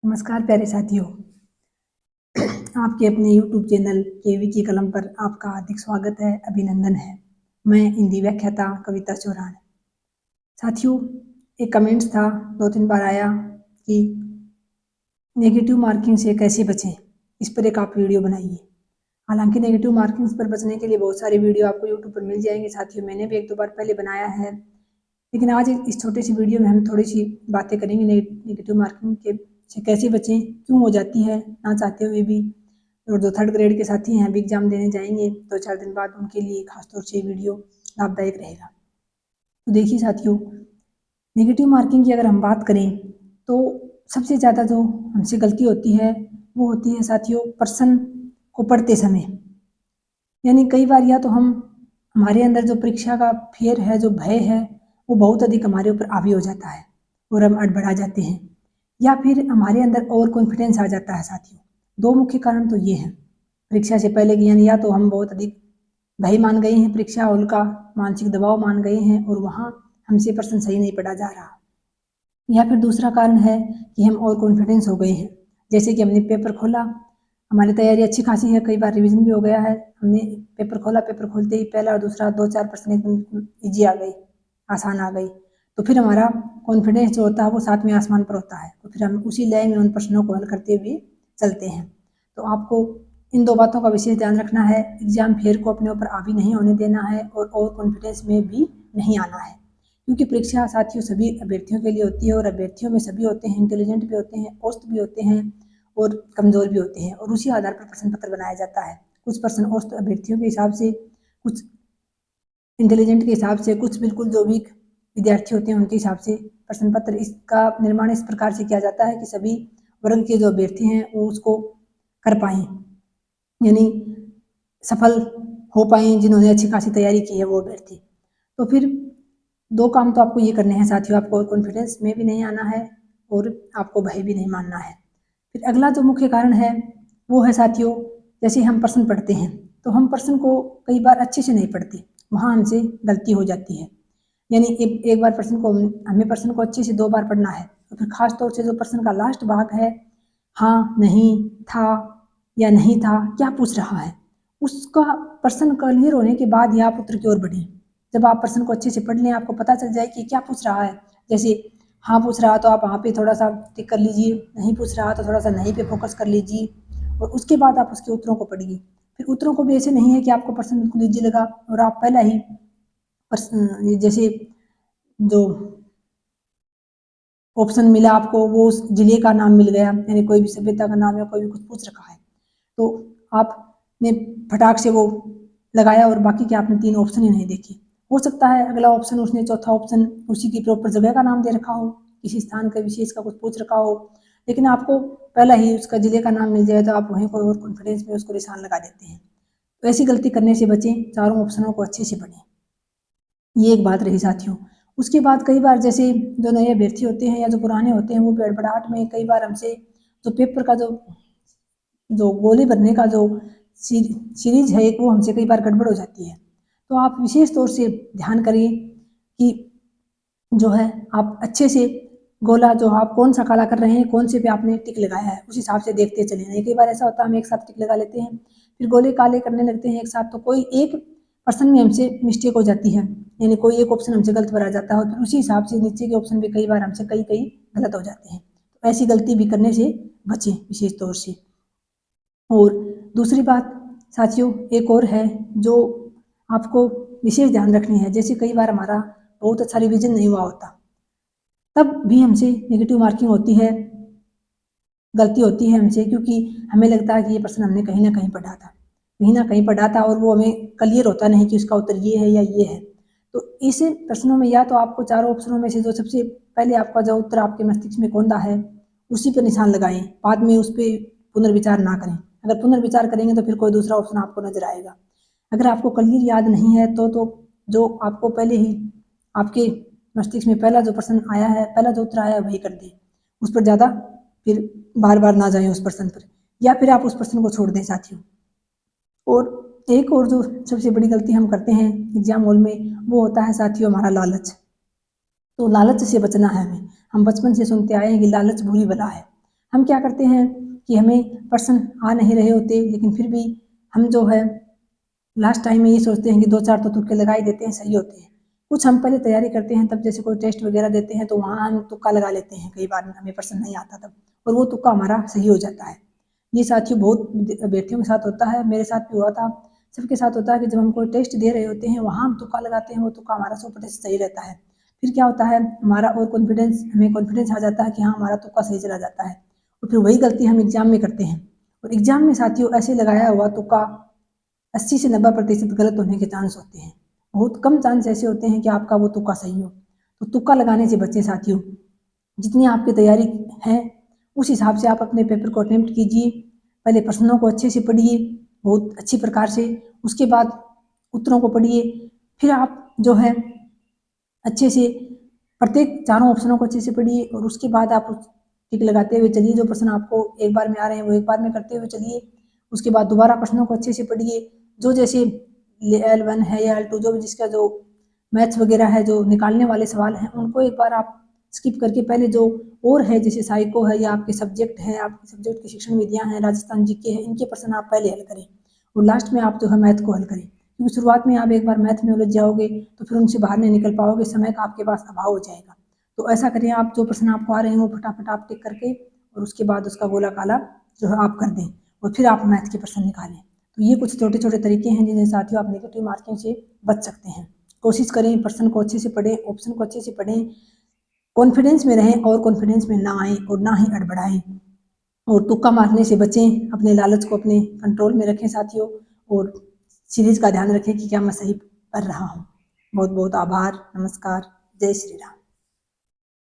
नमस्कार प्यारे साथियों। आपके अपने YouTube चैनल केवी की कलम पर आपका हार्दिक स्वागत है, अभिनंदन है। मैं हिंदी व्याख्याता कविता चौहान। साथियों, एक कमेंट्स था 2-3 बार आया कि नेगेटिव मार्किंग से कैसे बचें, इस पर एक आप वीडियो बनाइए। हालांकि नेगेटिव मार्किंग्स पर बचने के लिए बहुत सारे वीडियो आपको YouTube पर मिल जाएंगे साथियों, मैंने भी 1-2 बार पहले बनाया है। लेकिन आज इस छोटे सी वीडियो में हम थोड़ी सी बातें करेंगे नेगेटिव मार्किंग के से कैसे बचें, क्यों हो जाती है ना चाहते हुए भी। और जो 3rd ग्रेड के साथी हैं, अभी एग्जाम देने जाएंगे 2-4 दिन बाद, उनके लिए खासतौर से वीडियो लाभदायक रहेगा। तो देखिए साथियों, नेगेटिव मार्किंग की अगर हम बात करें तो सबसे ज़्यादा जो हमसे गलती होती है वो होती है साथियों प्रश्न को पढ़ते समय। यानी कई बार या तो हमारे अंदर जो परीक्षा का फेर है, जो भय है, वो बहुत अधिक हमारे ऊपर हावी हो जाता है और हम अड़बड़ा जाते हैं, या फिर हमारे अंदर ओवर कॉन्फिडेंस आ जाता है साथियों। 2 मुख्य कारण तो ये हैं परीक्षा से पहले की, यानी या तो हम बहुत अधिक भय मान गए हैं, परीक्षा हॉल का मानसिक दबाव मान गए हैं और वहाँ हमसे प्रश्न सही नहीं पढ़ा जा रहा, या फिर दूसरा कारण है कि हम ओवर कॉन्फिडेंस हो गए हैं। जैसे कि हमने पेपर खोला, हमारी तैयारी अच्छी खासी है, कई बार रिवीजन भी हो गया है, हमने पेपर खोला, पेपर खोलते ही पहला और दूसरा 2-4 प्रश्न एकदम ईजी आ गई, आसान आ गई, तो फिर हमारा कॉन्फिडेंस जो होता है वो 7वें आसमान पर होता है, तो फिर हम उसी लय में उन प्रश्नों को हल करते हुए चलते हैं। तो आपको इन 2 बातों का विशेष ध्यान रखना है। एग्जाम फेयर को अपने ऊपर हावी नहीं होने देना है और ओवर कॉन्फिडेंस में भी नहीं आना है, क्योंकि परीक्षा साथियों सभी अभ्यर्थियों के लिए होती है और अभ्यर्थियों में सभी होते हैं, इंटेलिजेंट भी होते हैं, औसत भी होते हैं और कमज़ोर भी होते हैं, और उसी आधार पर प्रश्न पत्र बनाया जाता है। कुछ प्रश्न औसत अभ्यर्थियों के हिसाब से, कुछ इंटेलिजेंट के हिसाब से, कुछ बिल्कुल जो वीक विद्यार्थी होते हैं उनके हिसाब से प्रश्न पत्र। इसका निर्माण इस प्रकार से किया जाता है कि सभी वर्ग के जो अभ्यर्थी हैं वो उसको कर पाएँ, यानी सफल हो पाएँ, जिन्होंने अच्छी खासी तैयारी की है वो अभ्यर्थी। तो फिर 2 काम तो आपको ये करने हैं साथियों, आपको कॉन्फिडेंस में भी नहीं आना है और आपको भय भी नहीं मानना है। फिर अगला जो मुख्य कारण है वो है साथियों, जैसे हम प्रश्न पढ़ते हैं तो हम प्रश्न को कई बार अच्छे से नहीं पढ़ते, वहाँ हमसे गलती हो जाती है। यानी एक बार प्रश्न को हमें प्रश्न को अच्छे से 2 बार पढ़ना है, तो फिर खास तौर से जो प्रश्न का लास्ट भाग है, हाँ, नहीं, था या नहीं था, क्या पूछ रहा है, उसका प्रश्न क्लियर होने के बाद ही आप उत्तर की ओर बढ़ें। जब आप प्रश्न को अच्छे से पढ़ लें, आपको पता चल जाए कि क्या पूछ रहा है। जैसे हाँ पूछ रहा तो आप हाँ पे थोड़ा सा टिक कर लीजिए, नहीं पूछ रहा तो थोड़ा सा नहीं पे फोकस कर लीजिए, और उसके बाद आप उसके उत्तरों को पढ़िए। फिर उत्तरों को भी ऐसे नहीं है कि आपको प्रश्न बिल्कुल ईजी लगा और आप पहला ही प्रश्न, जैसे जो ऑप्शन मिला आपको वो उस जिले का नाम मिल गया, यानी कोई भी सभ्यता का नाम या कोई भी कुछ पूछ रखा है, तो आपने फटाक से वो लगाया और बाकी के आपने 3 ऑप्शन ही नहीं देखे। हो सकता है अगला ऑप्शन, उसने चौथा ऑप्शन उसी की प्रॉपर जगह का नाम दे रखा हो, किसी स्थान का विशेष का कुछ पूछ रखा हो, लेकिन आपको पहला ही उसका जिले का नाम मिल जाए तो आप वहीं पर और कॉन्फिडेंस में उसको निशान लगा देते हैं। तो ऐसी गलती करने से बचें, चारों ऑप्शनों को अच्छे से पढ़ें। ये एक बात रही साथियों। उसके बाद कई बार जैसे जो नए अभ्यर्थी होते हैं या जो पुराने होते हैं, वो गड़बड़ाहट में कई बार हमसे जो पेपर का जो गोली भरने का जो सीरीज है एक, वो हमसे कई बार गड़बड़ हो जाती है। तो आप विशेष तौर से ध्यान करिए कि जो है आप अच्छे से गोला जो आप कौन सा काला कर रहे हैं, कौन से पे आपने टिक लगाया है, उस हिसाब से देखते चले जाएं। कई बार ऐसा होता है हम एक साथ टिक लगा लेते हैं, फिर गोले काले करने लगते हैं एक साथ, तो कोई एक पर्सन में हमसे मिस्टेक हो जाती है, यानी कोई एक ऑप्शन हमसे गलत भरा जाता है और फिर उसी हिसाब से नीचे के ऑप्शन भी कई बार हमसे कई गलत हो जाते हैं। तो ऐसी गलती भी करने से बचें विशेष तौर से। और दूसरी बात साथियों एक और है जो आपको विशेष ध्यान रखनी है, जैसे कई बार हमारा बहुत अच्छा रिवीजन नहीं हुआ होता, तब भी हमसे नेगेटिव मार्किंग होती है, गलती होती है हमसे, क्योंकि हमें लगता है कि ये प्रश्न हमने कहीं ना कहीं पढ़ा था और वो हमें क्लियर होता नहीं कि उसका उत्तर ये है या ये है। तो इस प्रश्नों में या तो आपको चारों ऑप्शनों में से जो सबसे पहले आपका जो उत्तर आपके मस्तिष्क में कौंधा है उसी पर निशान लगाएं, बाद में उस पर पुनर्विचार ना करें। अगर पुनर्विचार करेंगे तो फिर कोई दूसरा ऑप्शन आपको नजर आएगा। अगर आपको क्लियर याद नहीं है तो जो आपको पहले ही आपके मस्तिष्क में पहला जो प्रश्न आया है, पहला जो उत्तर आया है वही कर दें, उस पर ज़्यादा फिर बार बार ना जाएं उस प्रश्न पर, या फिर आप उस प्रश्न को छोड़ दें साथियों। और एक और जो सबसे बड़ी गलती हम करते हैं एग्जाम हॉल में, वो होता है साथियों हमारा लालच। तो लालच से बचना है हमें। हम बचपन से सुनते आए हैं कि लालच बुरी बला है। हम क्या करते हैं कि हमें प्रश्न आ नहीं रहे होते, लेकिन फिर भी हम जो है लास्ट टाइम में ये सोचते हैं कि 2-4 तो तुक्के लगा ही देते हैं, सही होते हैं। कुछ हम पहले तैयारी करते हैं, तब जैसे कोई टेस्ट वगैरह देते हैं तो वहाँ हम तुक्का लगा लेते हैं, कई बार हमें प्रश्न नहीं आता तब, और वो तुक्का हमारा सही हो जाता है। ये साथियों बहुत अभ्यर्थियों के साथ होता है, मेरे साथ भी हुआ था, सबके साथ होता है कि जब हम कोई टेस्ट दे रहे होते हैं, वहाँ हम तुक्का लगाते हैं, वो तुक्का हमारा 100% सही रहता है। फिर क्या होता है, हमारा और कॉन्फिडेंस हमें कॉन्फिडेंस आ जाता है कि हाँ, हमारा तुक्का सही चला जाता है, और फिर वही गलती हम एग्जाम में करते हैं। और एग्जाम में साथियों ऐसे लगाया हुआ तुक्का 80 से 90% गलत होने के चांस होते हैं। बहुत कम चांस ऐसे होते हैं कि आपका वो तुक्का सही हो। तो तुक्का लगाने से बचें साथियों। जितनी आपकी तैयारी है उस हिसाब से आप अपने पेपर को अटेम्प्ट कीजिए। पहले प्रश्नों को अच्छे से पढ़िए, बहुत अच्छी प्रकार से, उसके बाद उत्तरों को पढ़िए। फिर आप जो है अच्छे से प्रत्येक चारों ऑप्शनों को अच्छे से पढ़िए, और उसके बाद आप टिक लगाते हुए चलिए। जो प्रश्न आपको एक बार में आ रहे हैं वो एक बार में करते हुए चलिए। उसके बाद दोबारा प्रश्नों को अच्छे से पढ़िए। जो जैसे L1 है या L2 जो भी जिसका जो मैथ्स वगैरह है, जो निकालने वाले सवाल हैं, उनको एक बार आप स्किप करके पहले जो और है जैसे साइको है या आपके सब्जेक्ट है, आपके सब्जेक्ट की शिक्षण विधियाँ हैं, राजस्थान जीके है, इनके प्रश्न आप पहले हल करें, और लास्ट में आप जो है मैथ को हल करें। क्योंकि शुरुआत में आप एक बार मैथ में उलझ जाओगे तो फिर उनसे बाहर नहीं निकल पाओगे, समय का आपके पास अभाव हो जाएगा। तो ऐसा करिए, आप जो प्रश्न आपको आ रहे हैं वो फटाफट आप टिक करके, और उसके बाद उसका गोला काला जो है आप कर दें, और फिर आप मैथ के प्रश्न निकालें। तो ये कुछ छोटे छोटे तरीके हैं जिन्हें साथियों आप नेगेटिव मार्किंग से बच सकते हैं। कोशिश करें प्रश्न को अच्छे से पढ़ें, ऑप्शन को अच्छे से पढ़ें, कॉन्फिडेंस में रहें और कॉन्फिडेंस में ना आएँ और ना ही अड़बड़ाएँ, और तुक्का मारने से बचें। अपने लालच को अपने कंट्रोल में रखें साथियों, और सीरीज का ध्यान रखें कि क्या मैं सही पढ़ रहा हूँ। बहुत बहुत आभार, नमस्कार, जय श्री राम।